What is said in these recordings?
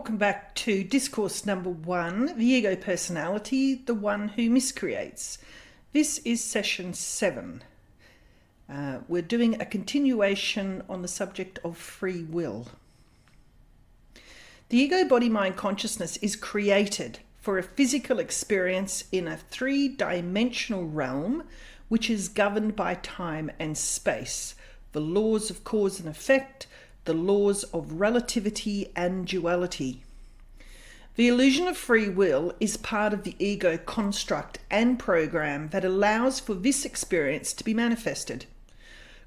Welcome back to Discourse number 1, the ego personality, the one who miscreates. This is session 7. We're doing a continuation on the subject of free will. The ego body-mind consciousness is created for a physical experience in a three-dimensional realm which is governed by time and space, the laws of cause and effect, the laws of relativity and duality. The illusion of free will is part of the ego construct and program that allows for this experience to be manifested.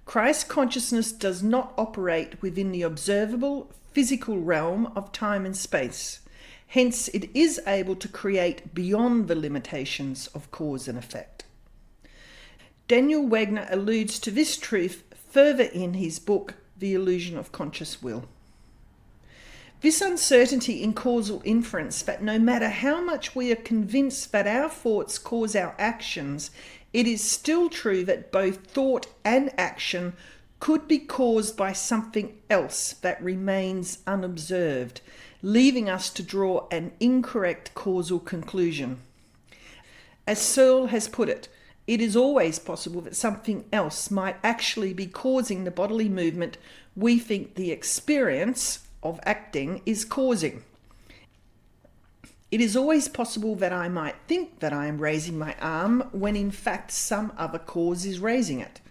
Christ consciousness does not operate within the observable physical realm of time and space. Hence, it is able to create beyond the limitations of cause and effect. Daniel Wagner alludes to this truth further in his book, The Illusion of Conscious Will. This uncertainty in causal inference that no matter how much we are convinced that our thoughts cause our actions, it is still true that both thought and action could be caused by something else that remains unobserved, leaving us to draw an incorrect causal conclusion. As Searle has put it, it is always possible that something else might actually be causing the bodily movement we think the experience of acting is causing. It is always possible that I might think that I am raising my arm when in fact some other cause is raising it.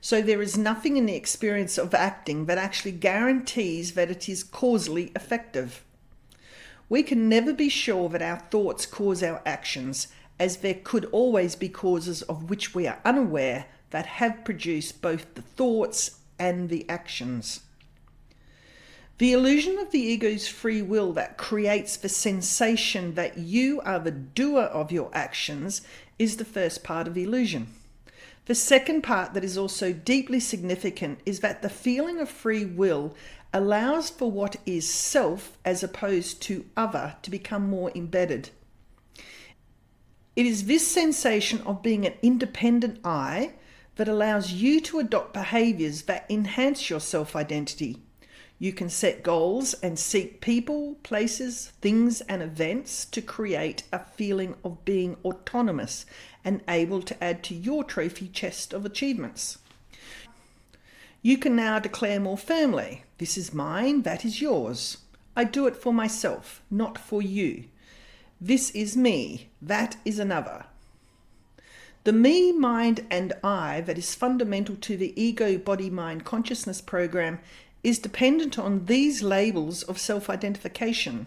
So there is nothing in the experience of acting that actually guarantees that it is causally effective. We can never be sure that our thoughts cause our actions, as there could always be causes of which we are unaware that have produced both the thoughts and the actions. The illusion of the ego's free will that creates the sensation that you are the doer of your actions is the first part of the illusion. The second part that is also deeply significant is that the feeling of free will allows for what is self as opposed to other to become more embedded. It is this sensation of being an independent I that allows you to adopt behaviors that enhance your self-identity. You can set goals and seek people, places, things, and events to create a feeling of being autonomous and able to add to your trophy chest of achievements. You can now declare more firmly, this is mine, that is yours. I do it for myself, not for you. This is me, that is another. The me, mind, and I that is fundamental to the ego body-mind consciousness program is dependent on these labels of self-identification.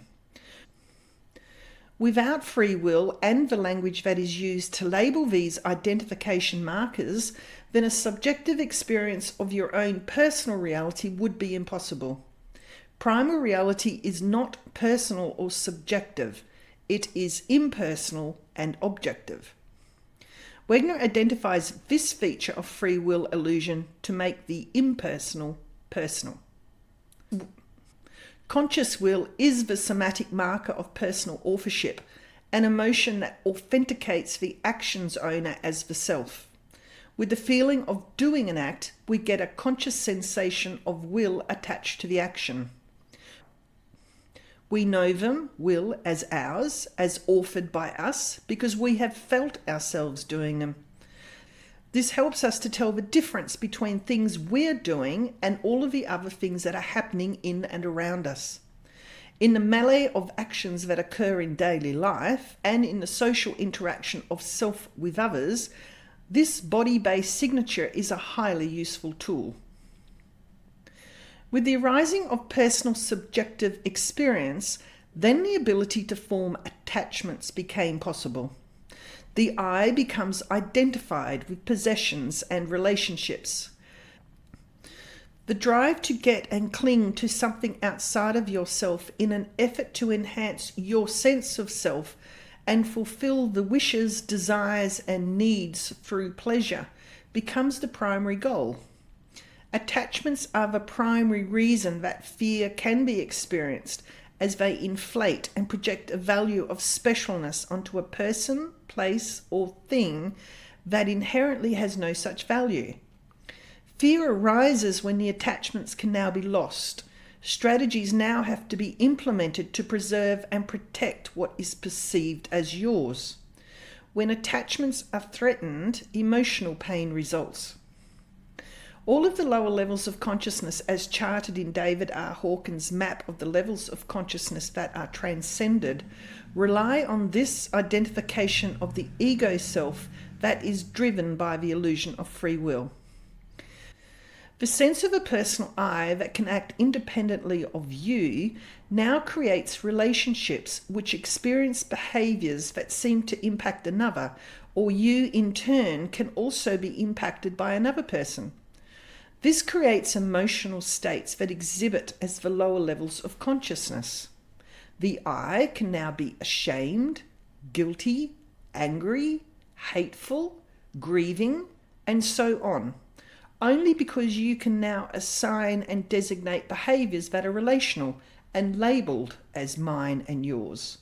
Without free will and the language that is used to label these identification markers, then a subjective experience of your own personal reality would be impossible. Primal reality is not personal or subjective. It is impersonal and objective. Wagner identifies this feature of free will illusion to make the impersonal personal. Conscious will is the somatic marker of personal authorship, an emotion that authenticates the action's owner as the self. With the feeling of doing an act, we get a conscious sensation of will attached to the action. We know them, will, as ours, as authored by us, because we have felt ourselves doing them. This helps us to tell the difference between things we're doing and all of the other things that are happening in and around us. In the melee of actions that occur in daily life and in the social interaction of self with others, this body-based signature is a highly useful tool. With the arising of personal subjective experience, then the ability to form attachments became possible. The I becomes identified with possessions and relationships. The drive to get and cling to something outside of yourself in an effort to enhance your sense of self and fulfill the wishes, desires, and needs through pleasure becomes the primary goal. Attachments are the primary reason that fear can be experienced, as they inflate and project a value of specialness onto a person, place, or thing that inherently has no such value. Fear arises when the attachments can now be lost. Strategies now have to be implemented to preserve and protect what is perceived as yours. When attachments are threatened, emotional pain results. All of the lower levels of consciousness, as charted in David R. Hawkins' map of the levels of consciousness that are transcended, rely on this identification of the ego self that is driven by the illusion of free will. The sense of a personal I that can act independently of you now creates relationships which experience behaviours that seem to impact another, or you in turn can also be impacted by another person. This creates emotional states that exhibit as the lower levels of consciousness. The I can now be ashamed, guilty, angry, hateful, grieving, and so on, only because you can now assign and designate behaviours that are relational and labelled as mine and yours.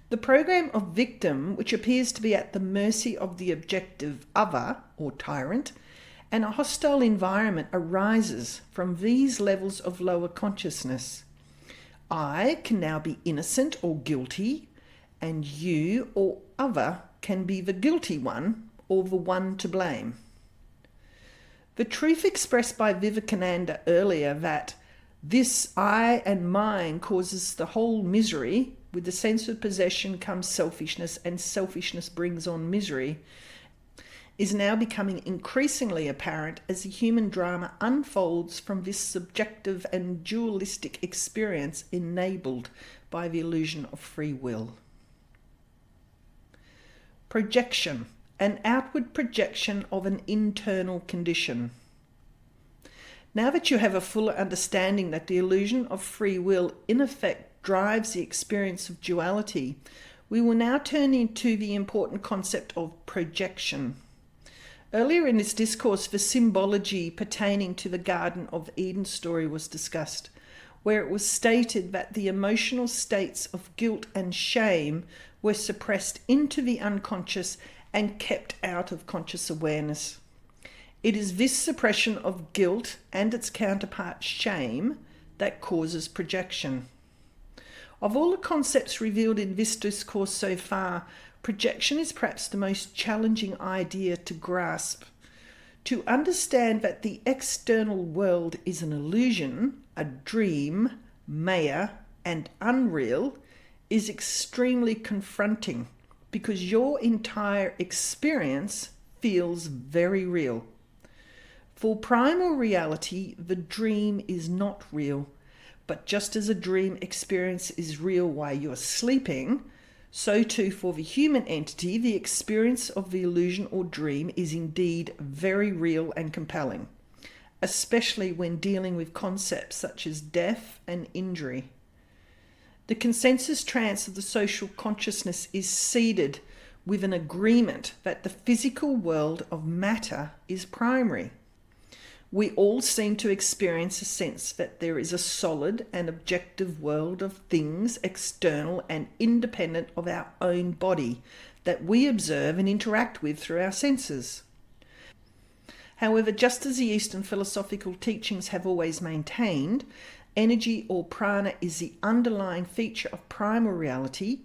The program of victim, which appears to be at the mercy of the objective other or tyrant, and a hostile environment arises from these levels of lower consciousness. I can now be innocent or guilty, and you or other can be the guilty one or the one to blame. The truth expressed by Vivekananda earlier that this I and mine causes the whole misery, with the sense of possession comes selfishness, and selfishness brings on misery, is now becoming increasingly apparent as the human drama unfolds from this subjective and dualistic experience enabled by the illusion of free will. Projection, an outward projection of an internal condition. Now that you have a fuller understanding that the illusion of free will in effect drives the experience of duality, we will now turn into the important concept of projection. Earlier in this discourse, the symbology pertaining to the Garden of Eden story was discussed, where it was stated that the emotional states of guilt and shame were suppressed into the unconscious and kept out of conscious awareness. It is this suppression of guilt and its counterpart shame that causes projection. Of all the concepts revealed in this discourse so far, projection is perhaps the most challenging idea to grasp. To understand that the external world is an illusion, a dream, maya, and unreal is extremely confronting because your entire experience feels very real. For primal reality, the dream is not real, but just as a dream experience is real while you're sleeping, so too for the human entity, the experience of the illusion or dream is indeed very real and compelling, especially when dealing with concepts such as death and injury. The consensus trance of the social consciousness is seeded with an agreement that the physical world of matter is primary. We all seem to experience a sense that there is a solid and objective world of things external and independent of our own body that we observe and interact with through our senses. However, just as the Eastern philosophical teachings have always maintained, energy or prana is the underlying feature of primal reality,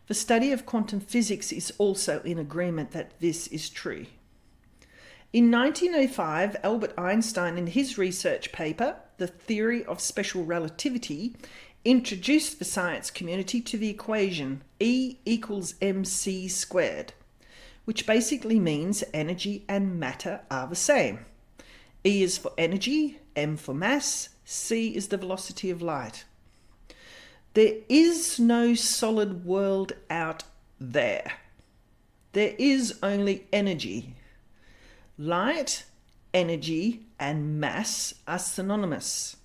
the study of quantum physics is also in agreement that this is true. In 1905, Albert Einstein, in his research paper, The Theory of Special Relativity, introduced the science community to the equation E equals mc squared, which basically means energy and matter are the same. E is for energy, m for mass, c is the velocity of light. There is no solid world out there. There is only energy. Light, energy, and mass are synonymous.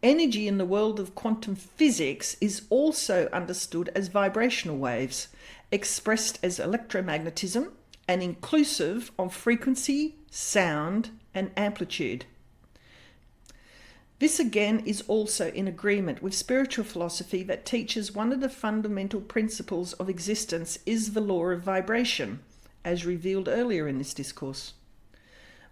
Energy in the world of quantum physics is also understood as vibrational waves, expressed as electromagnetism and inclusive of frequency, sound, and amplitude. This again is also in agreement with spiritual philosophy that teaches one of the fundamental principles of existence is the law of vibration, as revealed earlier in this discourse.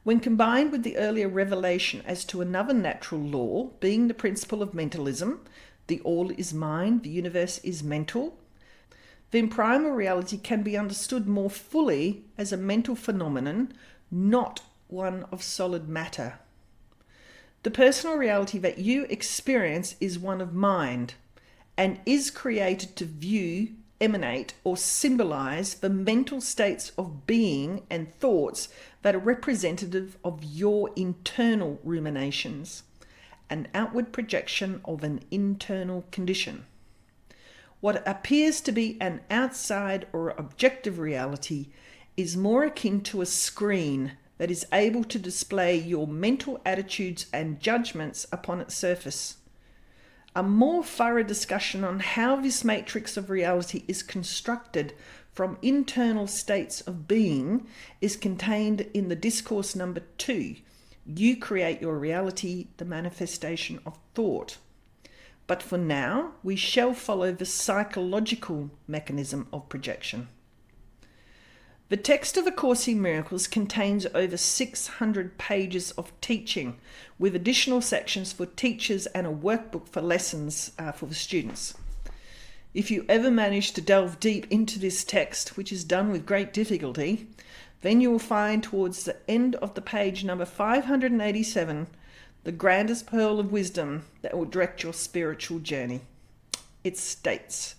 When combined with the earlier revelation as to another natural law, being the principle of mentalism, the all is mind, the universe is mental, then primal reality can be understood more fully as a mental phenomenon, not one of solid matter. The personal reality that you experience is one of mind and is created to view, emanate, or symbolize the mental states of being and thoughts that are representative of your internal ruminations, an outward projection of an internal condition. What appears to be an outside or objective reality is more akin to a screen that is able to display your mental attitudes and judgments upon its surface. A more thorough discussion on how this matrix of reality is constructed from internal states of being is contained in the Discourse number 2, You Create Your Reality, the Manifestation of Thought. But for now, we shall follow the psychological mechanism of projection. The text of A Course in Miracles contains over 600 pages of teaching, with additional sections for teachers and a workbook for lessons for the students. If you ever manage to delve deep into this text, which is done with great difficulty, then you will find towards the end of the page number 587 the grandest pearl of wisdom that will direct your spiritual journey. It states,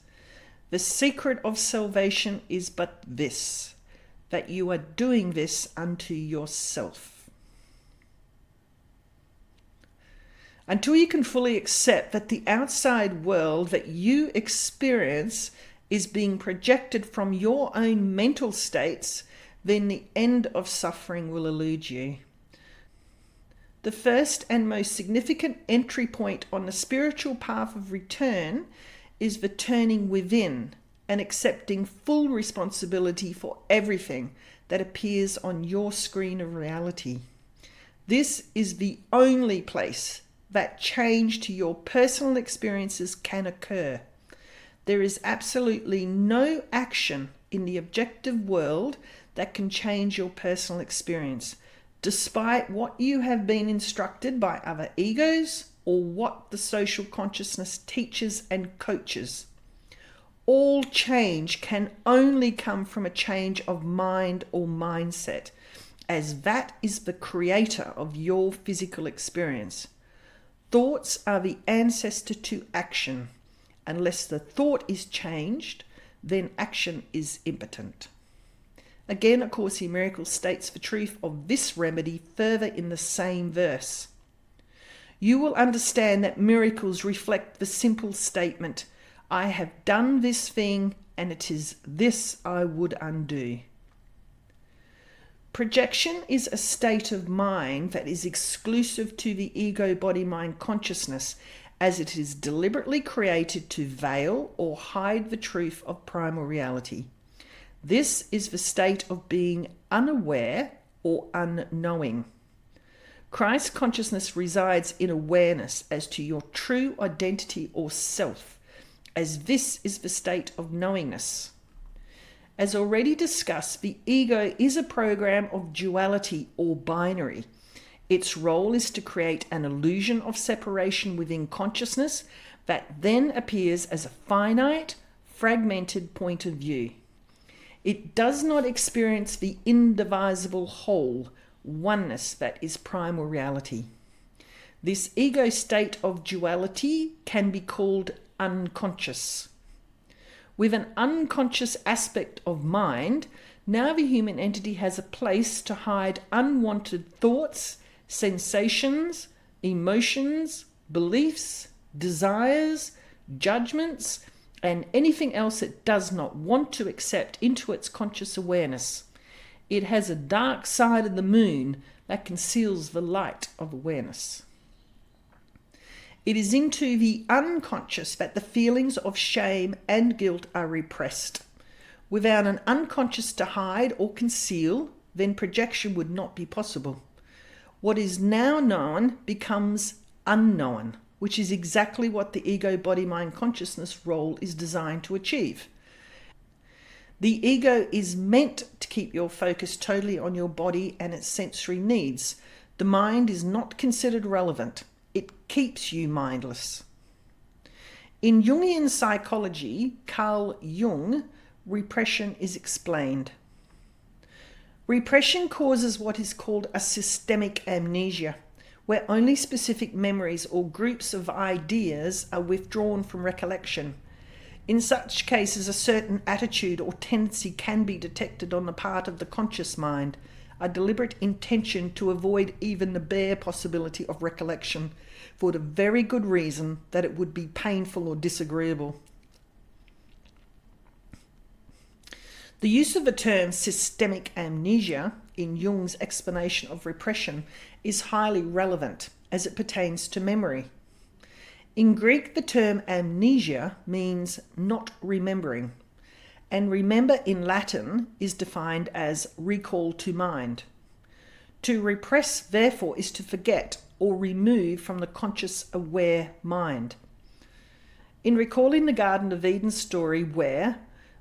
"The secret of salvation is but this, that you are doing this unto yourself." Until you can fully accept that the outside world that you experience is being projected from your own mental states, then the end of suffering will elude you. The first and most significant entry point on the spiritual path of return is the turning within and accepting full responsibility for everything that appears on your screen of reality. This is the only place that change to your personal experiences can occur. There is absolutely no action in the objective world that can change your personal experience, despite what you have been instructed by other egos or what the social consciousness teaches and coaches. All change can only come from a change of mind or mindset, as that is the creator of your physical experience. Thoughts are the ancestor to action. Unless the thought is changed, then action is impotent. Again, A Course in Miracles states the truth of this remedy further in the same verse. You will understand that miracles reflect the simple statement, "I have done this thing, and it is this I would undo." Projection is a state of mind that is exclusive to the ego-body-mind consciousness, as it is deliberately created to veil or hide the truth of primal reality. This is the state of being unaware or unknowing. Christ consciousness resides in awareness as to your true identity or self, as this is the state of knowingness. As already discussed, the ego is a program of duality or binary. Its role is to create an illusion of separation within consciousness that then appears as a finite, fragmented point of view. It does not experience the indivisible whole, oneness that is primal reality. This ego state of duality can be called unconscious. With an unconscious aspect of mind, now the human entity has a place to hide unwanted thoughts, sensations, emotions, beliefs, desires, judgments, and anything else it does not want to accept into its conscious awareness. It has a dark side of the moon that conceals the light of awareness. It is into the unconscious that the feelings of shame and guilt are repressed. Without an unconscious to hide or conceal, then projection would not be possible. What is now known becomes unknown, which is exactly what the ego-body-mind consciousness role is designed to achieve. The ego is meant to keep your focus totally on your body and its sensory needs. The mind is not considered relevant. It keeps you mindless. In Jungian psychology, Carl Jung, repression is explained. Repression causes what is called a systemic amnesia, where only specific memories or groups of ideas are withdrawn from recollection. In such cases, a certain attitude or tendency can be detected on the part of the conscious mind, a deliberate intention to avoid even the bare possibility of recollection, for the very good reason that it would be painful or disagreeable. The use of the term systemic amnesia in Jung's explanation of repression is highly relevant as it pertains to memory. In Greek, the term amnesia means not remembering, and remember in Latin is defined as recall to mind. To repress, therefore, is to forget or remove from the conscious aware mind. In recalling the Garden of Eden story where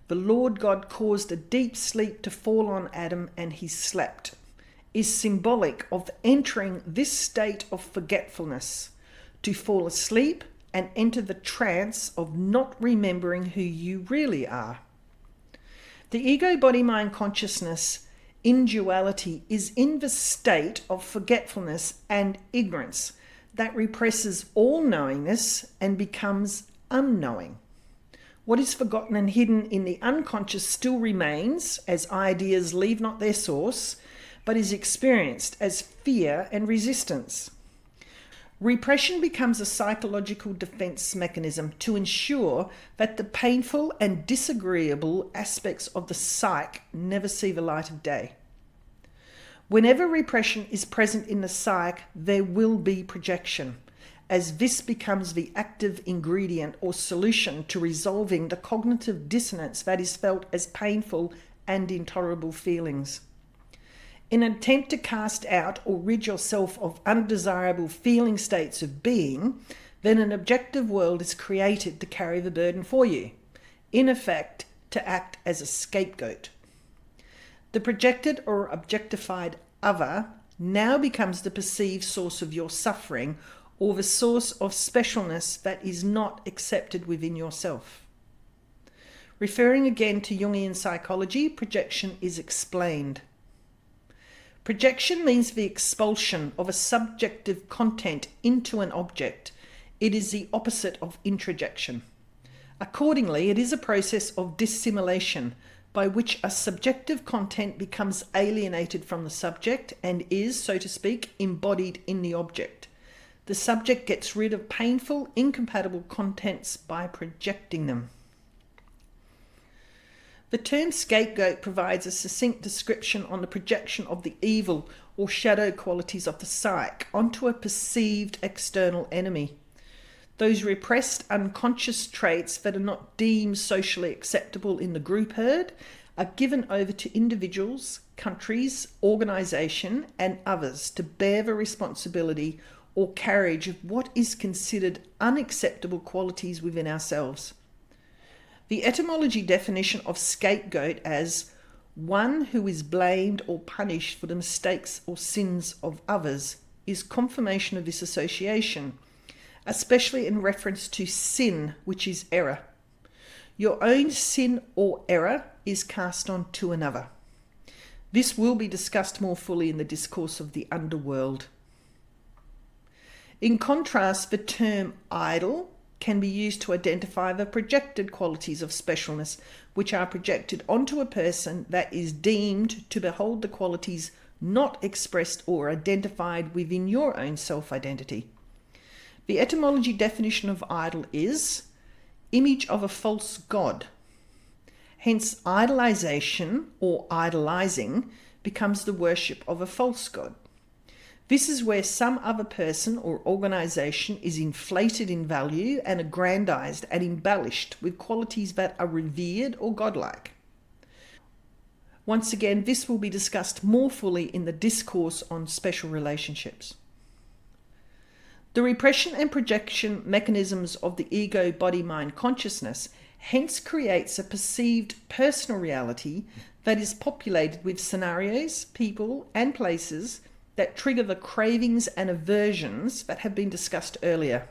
the Lord God caused a deep sleep to fall on Adam and he slept, is symbolic of entering this state of forgetfulness, to fall asleep and enter the trance of not remembering who you really are. The ego-body-mind consciousness in duality is in the state of forgetfulness and ignorance that represses all knowingness and becomes unknowing. What is forgotten and hidden in the unconscious still remains as ideas leave not their source, but is experienced as fear and resistance. Repression becomes a psychological defense mechanism to ensure that the painful and disagreeable aspects of the psyche never see the light of day. Whenever repression is present in the psyche, there will be projection, as this becomes the active ingredient or solution to resolving the cognitive dissonance that is felt as painful and intolerable feelings. In an attempt to cast out or rid yourself of undesirable feeling states of being, then an objective world is created to carry the burden for you, in effect, to act as a scapegoat. The projected or objectified other now becomes the perceived source of your suffering or the source of specialness that is not accepted within yourself. Referring again to Jungian psychology, projection is explained. Projection means the expulsion of a subjective content into an object. It is the opposite of introjection. Accordingly, it is a process of dissimulation by which a subjective content becomes alienated from the subject and is, so to speak, embodied in the object. The subject gets rid of painful, incompatible contents by projecting them. The term scapegoat provides a succinct description on the projection of the evil or shadow qualities of the psyche onto a perceived external enemy. Those repressed unconscious traits that are not deemed socially acceptable in the group herd are given over to individuals, countries, organisation and others to bear the responsibility or carriage of what is considered unacceptable qualities within ourselves. The etymology definition of scapegoat as one who is blamed or punished for the mistakes or sins of others is confirmation of this association, especially in reference to sin, which is error. Your own sin or error is cast on to another. This will be discussed more fully in the Discourse of the Underworld. In contrast, the term idol can be used to identify the projected qualities of specialness which are projected onto a person that is deemed to behold the qualities not expressed or identified within your own self-identity. The etymology definition of idol is image of a false god. Hence, idolization or idolizing becomes the worship of a false god. This is where some other person or organisation is inflated in value and aggrandized and embellished with qualities that are revered or godlike. Once again, this will be discussed more fully in the Discourse on Special Relationships. The repression and projection mechanisms of the ego-body-mind consciousness hence creates a perceived personal reality that is populated with scenarios, people, and places that trigger the cravings and aversions that have been discussed earlier.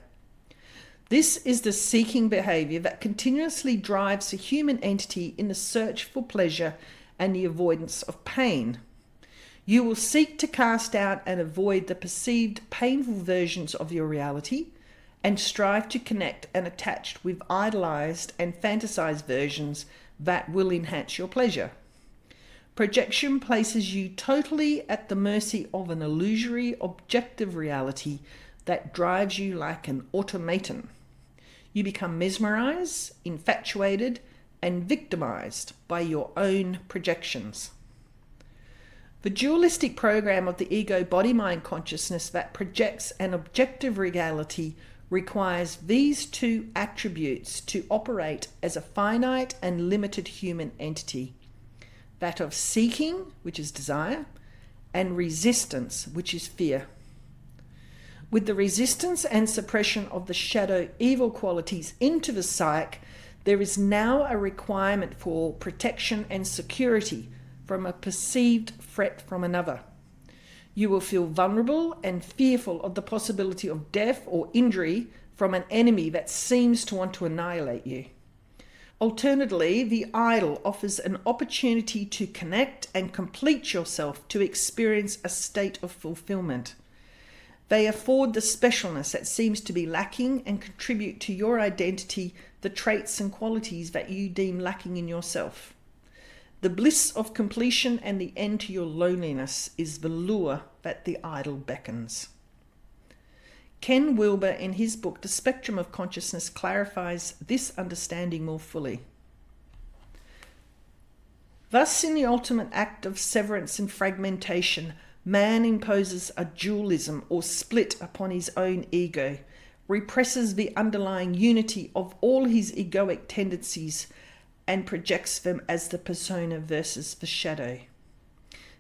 This is the seeking behavior that continuously drives a human entity in the search for pleasure and the avoidance of pain. You will seek to cast out and avoid the perceived painful versions of your reality and strive to connect and attach with idolized and fantasized versions that will enhance your pleasure. Projection places you totally at the mercy of an illusory, objective reality that drives you like an automaton. You become mesmerized, infatuated, and victimized by your own projections. The dualistic program of the ego body-mind consciousness that projects an objective reality requires these two attributes to operate as a finite and limited human entity: that of seeking, which is desire, and resistance, which is fear. With the resistance and suppression of the shadow evil qualities into the psyche, there is now a requirement for protection and security from a perceived threat from another. You will feel vulnerable and fearful of the possibility of death or injury from an enemy that seems to want to annihilate you. Alternatively, the idol offers an opportunity to connect and complete yourself to experience a state of fulfillment. They afford the specialness that seems to be lacking and contribute to your identity the traits and qualities that you deem lacking in yourself. The bliss of completion and the end to your loneliness is the lure that the idol beckons. Ken Wilber, in his book The Spectrum of Consciousness, clarifies this understanding more fully. Thus, in the ultimate act of severance and fragmentation, man imposes a dualism or split upon his own ego, represses the underlying unity of all his egoic tendencies, and projects them as the persona versus the shadow.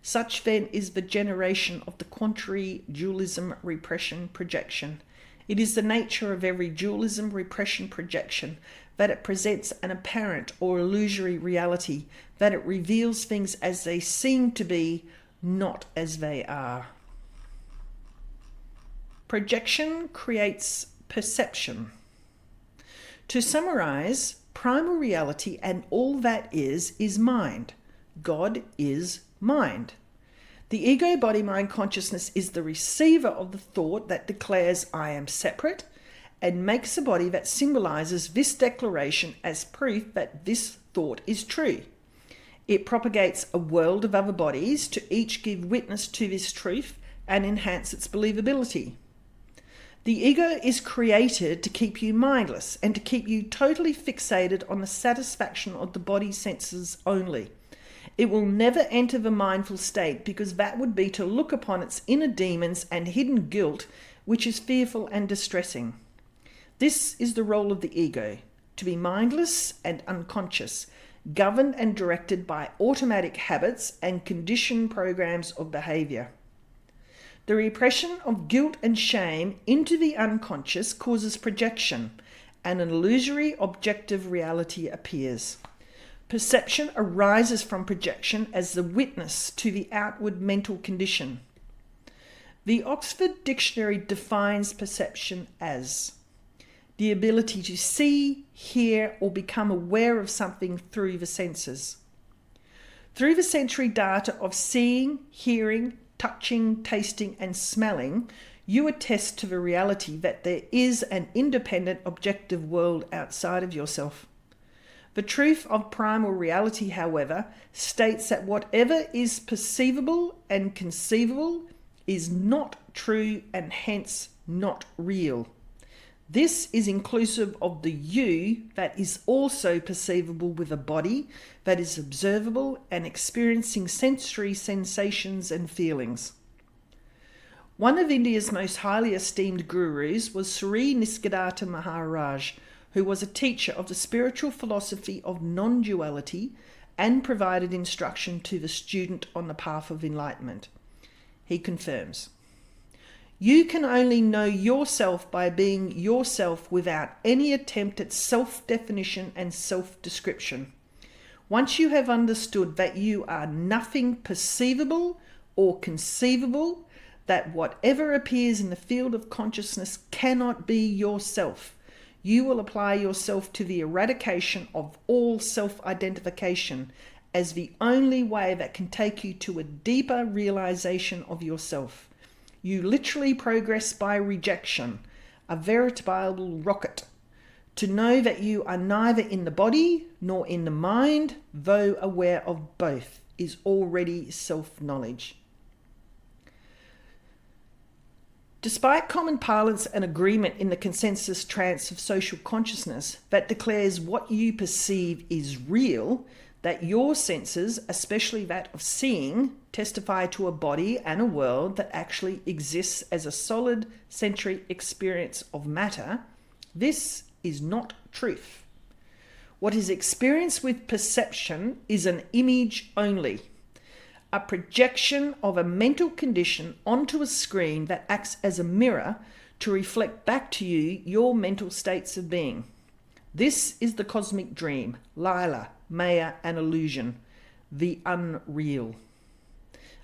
Such then is the generation of the contrary dualism, repression, projection. It is the nature of every dualism, repression, projection that it presents an apparent or illusory reality, that it reveals things as they seem to be, not as they are. Projection creates perception. To summarize, primal reality and all that is mind. God is mind. The ego body mind consciousness is the receiver of the thought that declares I am separate, and makes a body that symbolizes this declaration as proof that this thought is true. It propagates a world of other bodies to each give witness to this truth and enhance its believability. The ego is created to keep you mindless and to keep you totally fixated on the satisfaction of the body senses only. It will never enter the mindful state, because that would be to look upon its inner demons and hidden guilt, which is fearful and distressing. This is the role of the ego, to be mindless and unconscious, governed and directed by automatic habits and conditioned programs of behavior. The repression of guilt and shame into the unconscious causes projection, and an illusory objective reality appears. Perception arises from projection as the witness to the outward mental condition. The Oxford Dictionary defines perception as the ability to see, hear, or become aware of something through the senses. Through the sensory data of seeing, hearing, touching, tasting, and smelling, you attest to the reality that there is an independent, objective world outside of yourself. The truth of primal reality, however, states that whatever is perceivable and conceivable is not true and hence not real. This is inclusive of the you that is also perceivable with a body that is observable and experiencing sensory sensations and feelings. One of India's most highly esteemed gurus was Sri Nisargadatta Maharaj, who was a teacher of the spiritual philosophy of non-duality and provided instruction to the student on the path of enlightenment. He confirms, You can only know yourself by being yourself without any attempt at self-definition and self-description. Once you have understood that you are nothing perceivable or conceivable, that whatever appears in the field of consciousness cannot be yourself, you will apply yourself to the eradication of all self-identification as the only way that can take you to a deeper realization of yourself. You literally progress by rejection, a veritable rocket. To know that you are neither in the body nor in the mind, though aware of both, is already self-knowledge. Despite common parlance and agreement in the consensus trance of social consciousness that declares what you perceive is real, that your senses, especially that of seeing, testify to a body and a world that actually exists as a solid sensory experience of matter, this is not truth. What is experienced with perception is an image only, a projection of a mental condition onto a screen that acts as a mirror to reflect back to you your mental states of being. This is the cosmic dream, Lila, Maya, and illusion, the unreal.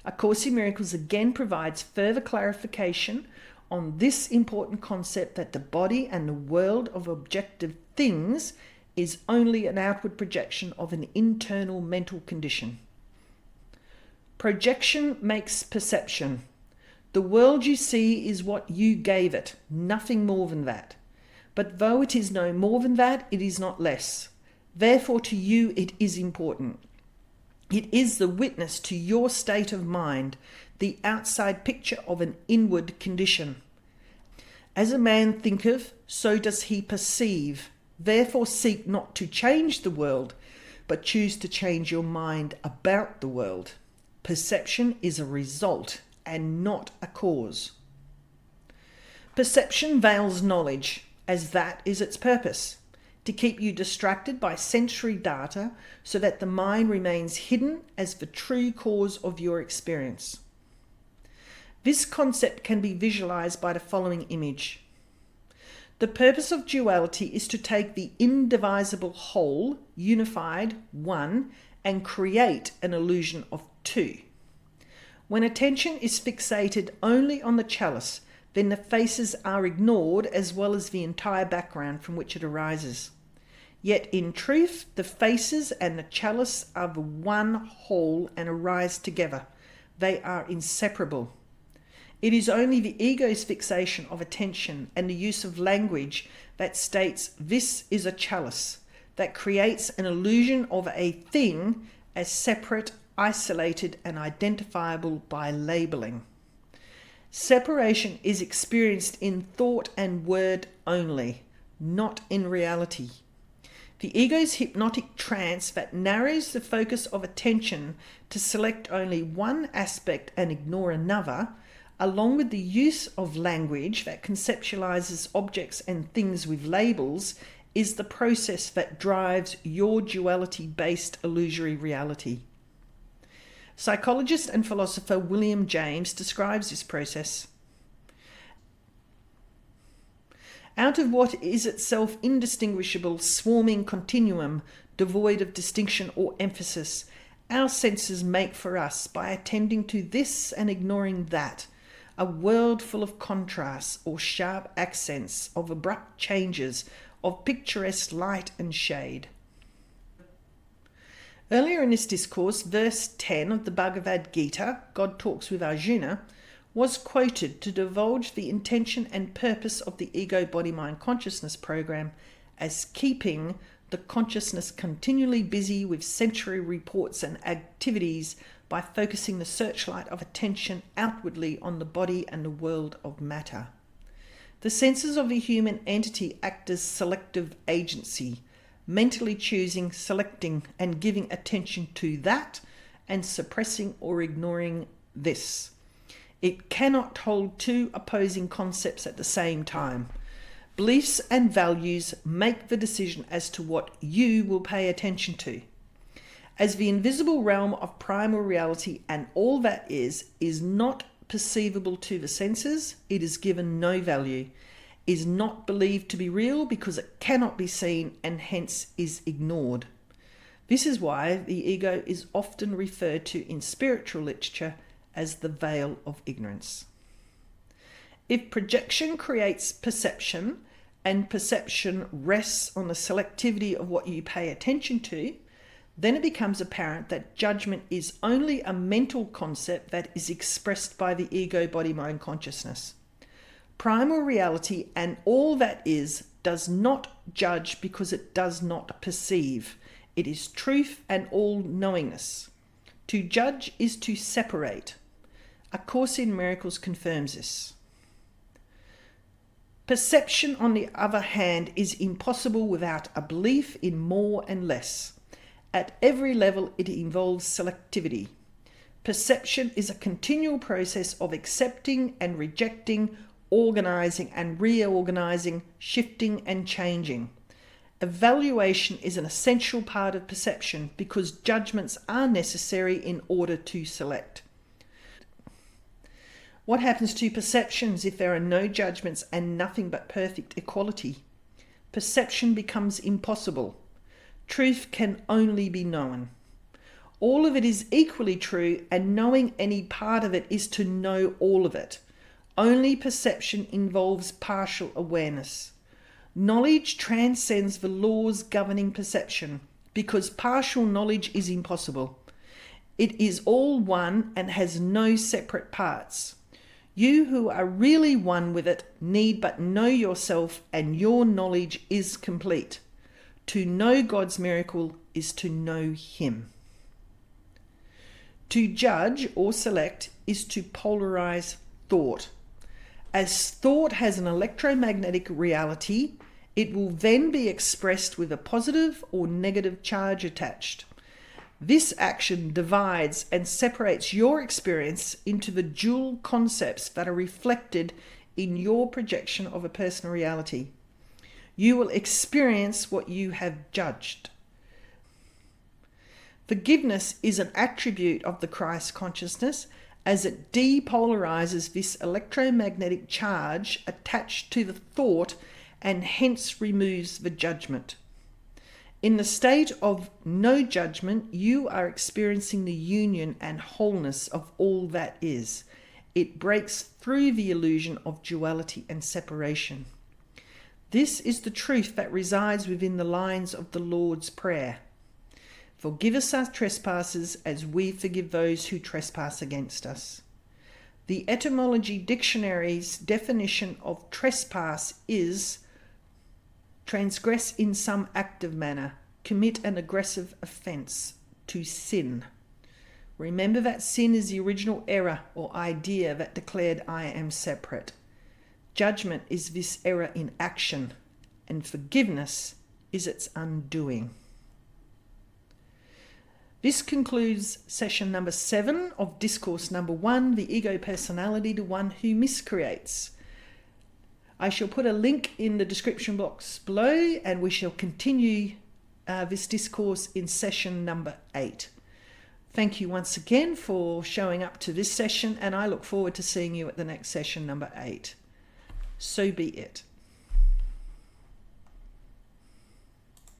A Course in Miracles again provides further clarification on this important concept that the body and the world of objective things is only an outward projection of an internal mental condition. Projection makes perception. The world you see is what you gave it, nothing more than that. But though it is no more than that, it is not less. Therefore, to you it is important. It is the witness to your state of mind, the outside picture of an inward condition. As a man thinketh, so does he perceive. Therefore seek not to change the world, but choose to change your mind about the world. Perception is a result and not a cause. Perception veils knowledge, as that is its purpose, to keep you distracted by sensory data so that the mind remains hidden as the true cause of your experience. This concept can be visualized by the following image. The purpose of duality is to take the indivisible whole, unified, one, and create an illusion of two. When attention is fixated only on the chalice, then the faces are ignored as well as the entire background from which it arises. Yet in truth, the faces and the chalice are the one whole and arise together. They are inseparable. It is only the ego's fixation of attention and the use of language that states this is a chalice, that creates an illusion of a thing as separate, isolated, and identifiable by labeling. Separation is experienced in thought and word only, not in reality. The ego's hypnotic trance that narrows the focus of attention to select only one aspect and ignore another, along with the use of language that conceptualizes objects and things with labels, is the process that drives your duality-based illusory reality. Psychologist and philosopher William James describes this process. Out of what is itself indistinguishable, swarming continuum, devoid of distinction or emphasis, our senses make for us, by attending to this and ignoring that, a world full of contrasts or sharp accents, of abrupt changes, of picturesque light and shade. Earlier in this discourse, verse 10 of the Bhagavad Gita, God talks with Arjuna, was quoted to divulge the intention and purpose of the Ego Body Mind Consciousness program as keeping the consciousness continually busy with sensory reports and activities by focusing the searchlight of attention outwardly on the body and the world of matter. The senses of the human entity act as selective agency, mentally choosing, selecting, and giving attention to that, and suppressing or ignoring this. It cannot hold two opposing concepts at the same time. Beliefs and values make the decision as to what you will pay attention to. As the invisible realm of primal reality and all that is not perceivable to the senses, it is given no value, is not believed to be real because it cannot be seen and hence is ignored. This is why the ego is often referred to in spiritual literature as the veil of ignorance. If projection creates perception, and perception rests on the selectivity of what you pay attention to, then it becomes apparent that judgment is only a mental concept that is expressed by the ego, body, mind consciousness. Primal reality and all that is does not judge because it does not perceive. It is truth and all-knowingness. To judge is to separate. A Course in Miracles confirms this. Perception, on the other hand, is impossible without a belief in more and less. At every level, it involves selectivity. Perception is a continual process of accepting and rejecting, organizing and reorganizing, shifting and changing. Evaluation is an essential part of perception because judgments are necessary in order to select. What happens to perceptions if there are no judgments and nothing but perfect equality? Perception becomes impossible. Truth can only be known. All of it is equally true, and knowing any part of it is to know all of it. Only perception involves partial awareness. Knowledge transcends the laws governing perception because partial knowledge is impossible. It is all one and has no separate parts. You who are really one with it need but know yourself, and your knowledge is complete. To know God's miracle is to know Him. To judge or select is to polarize thought. As thought has an electromagnetic reality, it will then be expressed with a positive or negative charge attached. This action divides and separates your experience into the dual concepts that are reflected in your projection of a personal reality. You will experience what you have judged. Forgiveness is an attribute of the Christ consciousness as it depolarizes this electromagnetic charge attached to the thought and hence removes the judgment. In the state of no judgment, you are experiencing the union and wholeness of all that is. It breaks through the illusion of duality and separation. This is the truth that resides within the lines of the Lord's Prayer. Forgive us our trespasses as we forgive those who trespass against us. The Etymology Dictionary's definition of trespass is transgress in some active manner, commit an aggressive offence, to sin. Remember that sin is the original error or idea that declared I am separate. Judgment is this error in action, and forgiveness is its undoing. This concludes session number 7 of Discourse number 1, the ego personality, the one who miscreates. I shall put a link in the description box below, and we shall continue this discourse in session number 8. Thank you once again for showing up to this session, and I look forward to seeing you at the next session number 8. So be it.